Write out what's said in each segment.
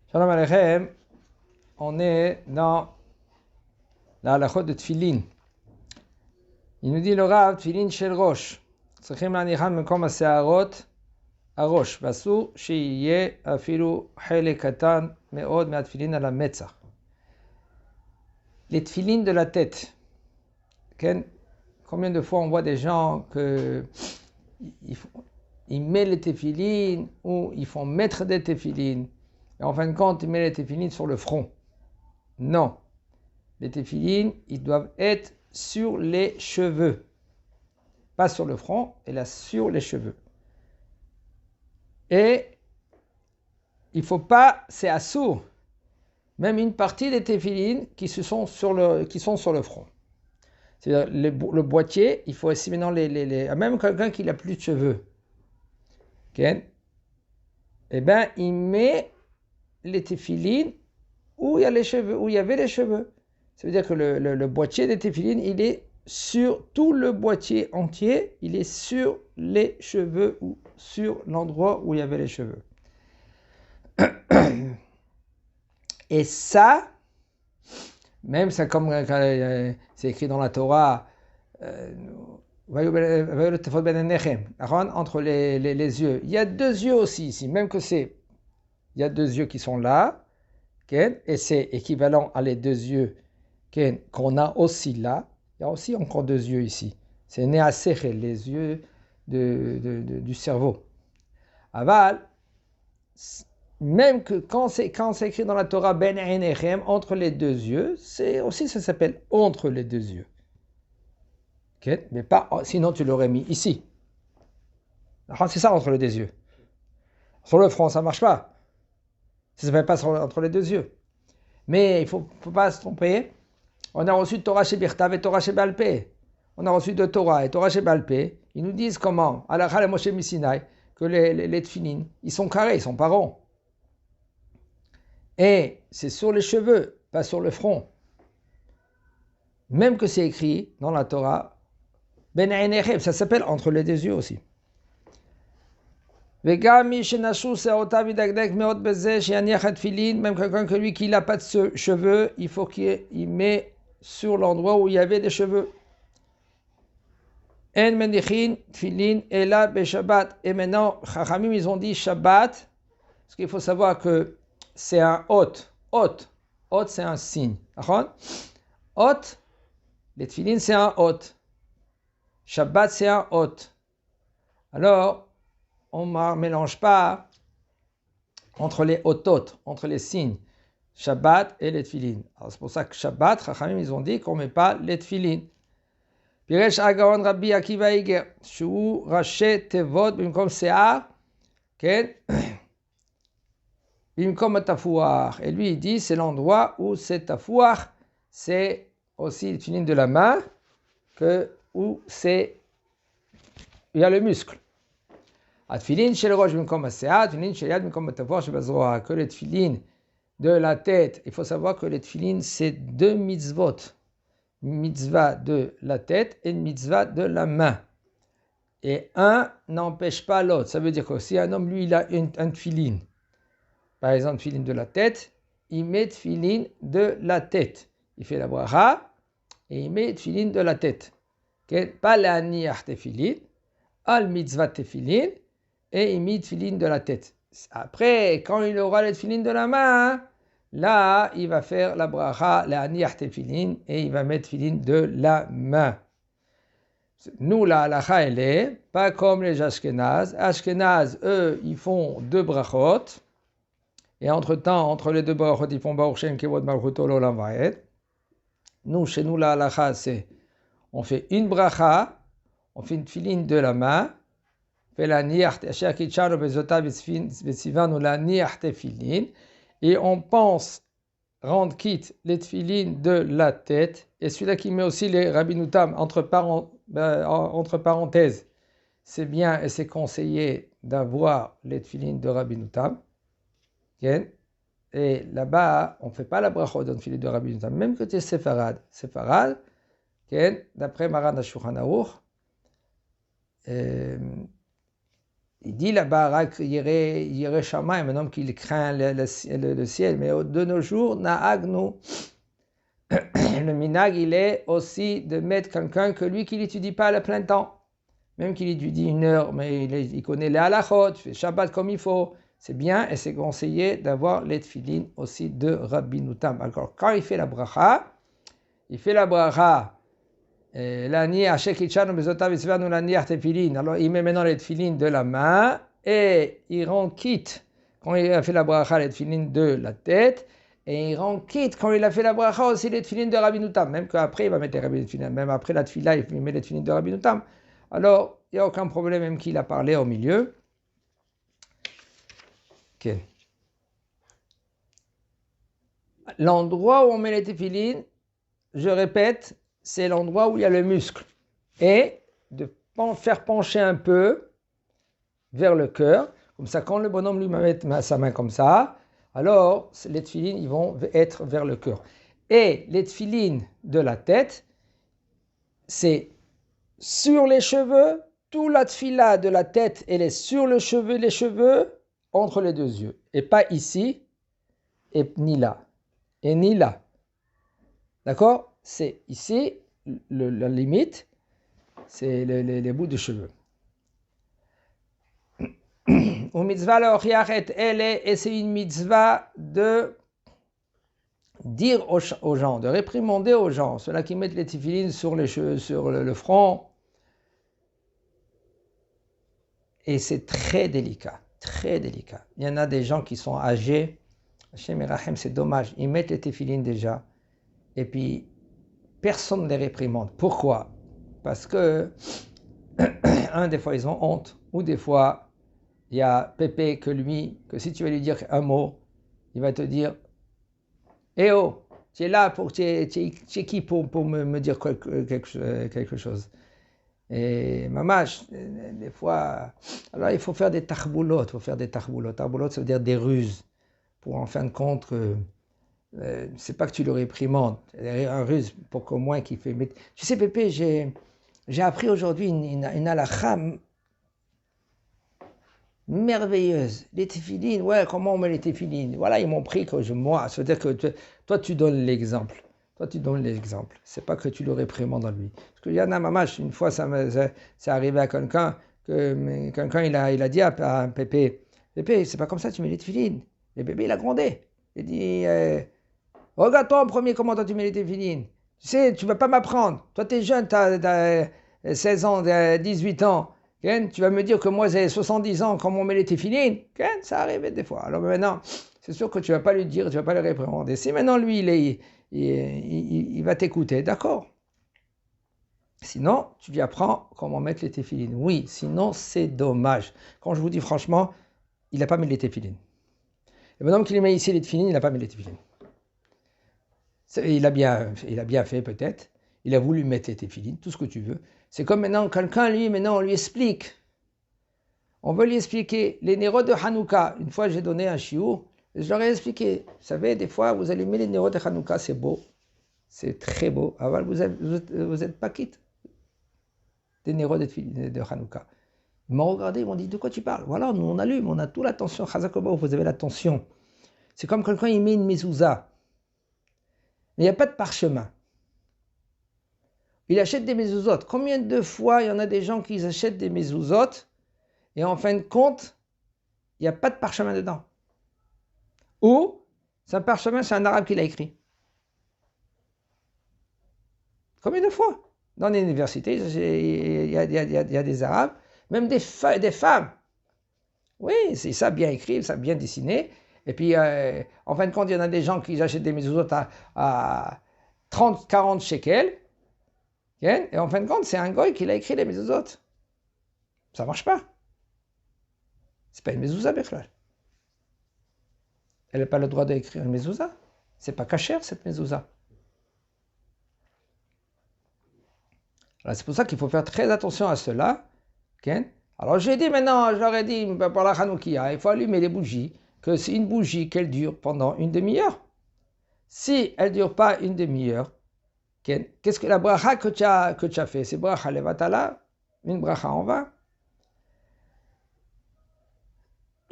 Shalom Aleichem, on est dans la halachot de Tfilin. Il nous dit le Rav, Tfilin shel Rosh. צריכים להניחם במקום השערות הראש, ואסור שיהיה אפילו חלק קטן מאוד מהתפילין על המצח. Les tfilines de la tête. Combien de fois on voit des gens ils mettent les tefilines ou ils font mettre des tefilines et en fin de compte ils mettent les tefilines sur le front. Non, les tefilines ils doivent être sur les cheveux, pas sur le front, et là sur les cheveux. Et il faut pas, c'est assourd, même une partie des tefilines qui sont sur le front. C'est-à-dire le boîtier, il faut aussi maintenant même quelqu'un qui n'a plus de cheveux, eh ben il met les tefilines où il y a les cheveux, où il y avait les cheveux. Ça veut dire que le boîtier des tefilines, il est sur tout le boîtier entier, il est sur les cheveux ou sur l'endroit où il y avait les cheveux. Et ça, même ça comme c'est écrit dans la Torah, entre les yeux. Il y a deux yeux aussi ici, même que il y a deux yeux qui sont là, et c'est équivalent à les deux yeux qu'on a aussi là. Il y a aussi encore deux yeux ici. C'est Nea Sechel, les yeux du cerveau. Aval, même que quand c'est écrit dans la Torah Ben Einechem, entre les deux yeux, ça s'appelle entre les deux yeux. Mais pas, sinon tu l'aurais mis ici. C'est ça entre les deux yeux. Sur le front, ça ne marche pas. Ça ne s'appelle pas entre les deux yeux. Mais il ne faut pas se tromper. On a reçu Torah chez Birtav et Torah chez Balpé. On a reçu deux Torah et Torah chez Balpé. Ils nous disent comment, à la Chal Moshe Misinaï, que les tefilines, ils sont carrés, ils sont pas ronds. Et c'est sur les cheveux, pas sur le front. Même que c'est écrit dans la Torah, Ben Einechem, ça s'appelle entre les deux yeux aussi. Même quelqu'un que lui qui n'a pas de cheveux, il faut qu'il met sur l'endroit où il y avait des cheveux. Et maintenant, Chachamim, ils ont dit Shabbat, parce qu'il faut savoir que c'est un hôte. Hôte, c'est un signe. Hôte, les tefilines, c'est un hôte. Shabbat, c'est un hôte. Alors, on ne mélange pas entre les hôtes, entre les signes, Shabbat et les tefilines. Alors c'est pour ça que Shabbat, Chachamim, ils ont dit qu'on ne met pas les tefilines. Piresh Agaon Rabbi Akiva Iger, Shu Raché Tevot Bimkom Sear, Bimkom Tafouar. Et lui, il dit, c'est l'endroit où c'est Tafouar, c'est aussi les tefilines de la main, où il y a le muscle. Que les tefilines de la tête, il faut savoir que les tefilines, c'est deux mitzvot. Une mitzvah de la tête et une mitzvah de la main. Et un n'empêche pas l'autre. Ça veut dire que si un homme, lui, il a un tefilin, par exemple, tefilin de la tête, il met tefilin de la tête. Il fait la bracha et il met tefilin de la tête. Pas la niach tefilin, al mitzvah tefilin, et il met tefilin de la tête. Après, quand il aura les tefilin de la main, là, il va faire la bracha, la niach tefilin, et il va mettre tefilin de la main. Nous, la halacha, elle est pas comme les Ashkenaz. Ashkenaz, eux, ils font deux brachot, et entre-temps, entre les deux brachot, ils font Baruch Shem Kevod Malchuto L'Olam Vaed. Nous, chez nous, la halacha, c'est on fait une bracha, on fait une tefilin de la main, et on pense rendre quitte les tefilines de la tête, et celui-là qui met aussi les rabbinutam entre parenthèses, c'est bien et c'est conseillé d'avoir les tefilines de rabbinutam, et là-bas on ne fait pas la bracha d'un tefilin de rabbinutam, même que tu es séfarade, d'après Maran HaShulchan Aruch, Il dit là-bas, Rak Yireh Shamayim, un homme qui craint le ciel, mais de nos jours, Na'agnu, le minag, il est aussi de mettre quelqu'un que lui qui n'étudie pas à plein temps. Même qu'il étudie 1 heure, mais il connaît les halachot, il fait Shabbat comme il faut. C'est bien et c'est conseillé d'avoir les tefillin aussi de Rabbeinu Tam. Alors, quand il fait la bracha, l'ani Ashek Itchanu Bezotav Itzvanu l'ani Tefillin. Alors, il met maintenant les tefillin de la main et il rend quitte quand il a fait la bracha les tefillin de la tête. Et il rend quitte quand il a fait la bracha aussi les tefillin de Rabbeinu Tam. Même qu'après, il va mettre les tefillin. Même après la tefilla, il met les tefillin de Rabbeinu Tam. Alors, il n'y a aucun problème, même qu'il a parlé au milieu. Ok. L'endroit où on met les téphilines, je répète, c'est l'endroit où il y a le muscle. Et de faire pencher un peu vers le cœur. Comme ça, quand le bonhomme lui met sa main comme ça, alors les téphilines ils vont être vers le cœur. Et les téphilines de la tête, c'est sur les cheveux. Tout la tfila de la tête, elle est sur les cheveux, entre les 2 yeux. Et pas ici, et ni là. Et ni là. D'accord? C'est ici, la limite, c'est les bouts de cheveux. Ou mitzvah le'ochiach elle et c'est une mitzvah de dire aux gens, de réprimander aux gens, ceux-là qui mettent les tefillines sur les cheveux, sur le front. Et c'est très délicat, très délicat. Il y en a des gens qui sont âgés, Hashem Erachem, c'est dommage, ils mettent les téphilines déjà, et puis personne ne les réprimande. Pourquoi? Parce que, des fois ils ont honte, ou des fois, il y a Pépé que si tu vas lui dire un mot, il va te dire « Eh oh, tu es là, tu es qui pour me dire quelque chose ?» Et mamash, des fois, alors il faut faire des tarboulots, Tarboulots, ça veut dire des ruses, pour en fin de compte, c'est pas que tu le réprimandes, un ruse pour qu'au moins qu'il fait. Mais, tu sais, Pépé, j'ai appris aujourd'hui une halakha merveilleuse. Les téphilines, ouais, comment on met les téphilines? Voilà, ils m'ont pris que moi, ça veut dire que toi, tu donnes l'exemple. C'est pas que tu le réprimandes dans lui. Parce qu'il y en a, mamash, une fois, c'est arrivé à quelqu'un, que quelqu'un, il a dit à un Pépé, c'est pas comme ça, tu mets les téphilines. Et Pépé, il a grondé. Il dit, regarde-toi en premier comment toi tu mets les téphilines. Tu sais, tu vas pas m'apprendre. Toi, tu es jeune, tu as 16 ans, 18 ans. Tu vas me dire que moi, j'ai 70 ans, comment on met les téphilines. Ça arrive des fois. Alors maintenant, c'est sûr que tu vas pas lui dire, tu vas pas le réprimander. Si maintenant, lui, il va t'écouter, d'accord. Sinon, tu lui apprends comment mettre les téphilines. Oui, sinon, c'est dommage. Quand je vous dis franchement, il n'a pas mis les téphilines. Et maintenant qu'il met ici les téphilines, il n'a pas mis les téphilines. Il a bien fait peut-être. Il a voulu mettre les téphilines, tout ce que tu veux. C'est comme maintenant, on lui explique. On veut lui expliquer les nérodes de Hanouka. Une fois, j'ai donné un chiour. Je leur ai expliqué. Vous savez, des fois, vous allumez les nérodes de Hanouka, c'est beau. C'est très beau. Alors, vous êtes pas quitte des nérodes de Hanouka. Ils m'ont regardé, ils m'ont dit, de quoi tu parles? Voilà, nous on allume, on a toute l'attention. Chazakoba, vous avez l'attention. C'est comme quelqu'un, il met une mezouza. Mais il n'y a pas de parchemin. Il achète des mezouzotes. Combien de fois il y en a des gens qui achètent des mezouzotes et en fin de compte, il n'y a pas de parchemin dedans. Ou, c'est un parchemin, c'est un arabe qui l'a écrit. Combien de fois? Dans les universités, il y a des arabes, même des femmes. Oui, c'est ça bien écrit, ça bien dessiné. Et puis, en fin de compte, il y en a des gens qui achètent des mezuzot à 30, 40 shekels. Et en fin de compte, c'est un goy qui l'a écrit les mezuzot. Ça ne marche pas. C'est pas une mezouza, Bechlal. Elle n'a pas le droit d'écrire une mezouza. C'est pas cachère, cette mezouza. Alors, c'est pour ça qu'il faut faire très attention à cela. Alors, j'ai dit maintenant, je leur ai dit, pour la Hanoukia, il faut allumer les bougies, que c'est une bougie qu'elle dure pendant une demi-heure. Si elle ne dure pas une demi-heure, qu'est-ce que la bracha que tu as fait? C'est bracha levatala, une bracha en vain.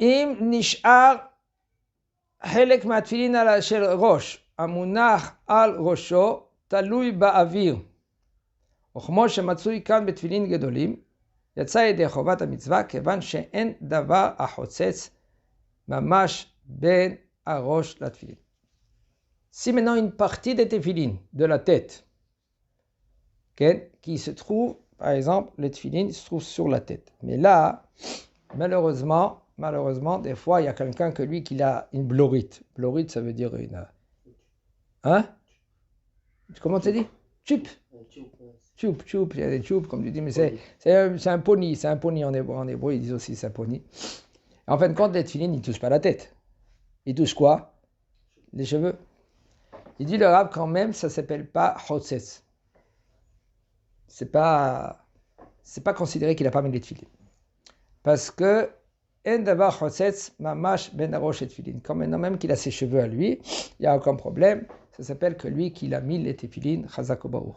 Im nish'ar חלק מהתפילין של ראש, המונח על ראשו, תלוי באוויר. וכמו שמצוי כאן בתפילין גדולים, יצא ידי חובת המצווה, כיוון שאין דבר החוצץ ממש בין הראש לתפילין. Si maintenant une partie des tefilines, de la tête, qui se trouve, par exemple, le tefilin se trouve sur la tête. Mais là, malheureusement, des fois, il y a quelqu'un que lui qui a une blorite. Blorite, ça veut dire une... Hein? Comment tu dis? Tchup. Tchup, il y a des tchup, comme tu dis, mais c'est un pony, en hébreu, ils disent aussi c'est un pony. En fin de compte, les tefilines, ils ne touchent pas la tête. Ils touchent quoi? Les cheveux. Il dit le Rav quand même, ça ne s'appelle pas chotzes. C'est pas considéré qu'il n'a pas mis les tefilines. Parce que en davar chotzes mamash ben arosh et tefilin. Comme maintenant même qu'il a ses cheveux à lui, il n'y a aucun problème. Ça s'appelle que lui qu'il a mis les tefilines chazak ou baruch.